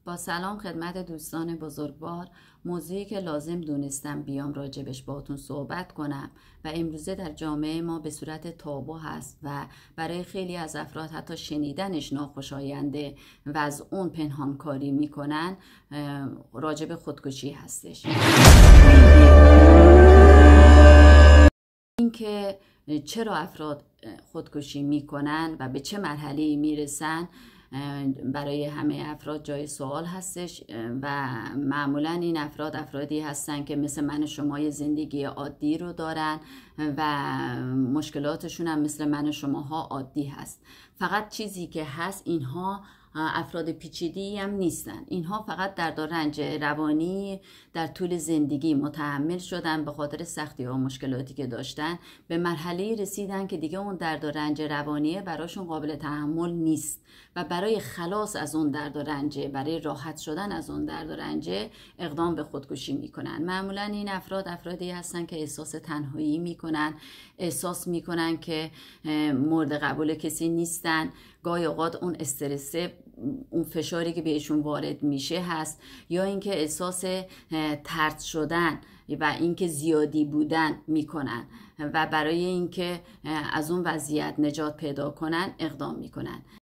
با سلام خدمت دوستان بزرگوار. موضوعی که لازم دونستم بیام راجبش باهاتون صحبت کنم و امروزه در جامعه ما به صورت تابو هست و برای خیلی از افراد حتی شنیدنش ناخوشاینده و از اون پنهانکاری میکنن، راجب خودکشی هستش. اینکه چرا افراد خودکشی میکنن و به چه مرحله‌ای میرسن برای همه افراد جای سوال هستش و معمولا این افرادی هستن که مثل من شما یه زندگی عادی رو دارن و مشکلاتشون هم مثل من شماها عادی هست. فقط چیزی که هست، اینها افراد پیچیده‌ای هم نیستن. اینها فقط درد و رنج روانی در طول زندگی متحمل شدن، به خاطر سختی و مشکلاتی که داشتن به مرحله رسیدن که دیگه اون درد و رنج روانیه براشون قابل تحمل نیست و برای خلاص از اون درد و رنج، برای راحت شدن از اون درد و رنج اقدام به خودکشی میکنن. معمولا این افرادی هستن که احساس تنهایی میکنن، احساس میکنن که مورد قبول کسی نیستن. گاهی اوقات اون استرسه، اون فشاری که بهشون وارد میشه هست، یا اینکه احساس طرد شدن و اینکه زیادی بودن میکنن و برای اینکه از اون وضعیت نجات پیدا کنن اقدام میکنن.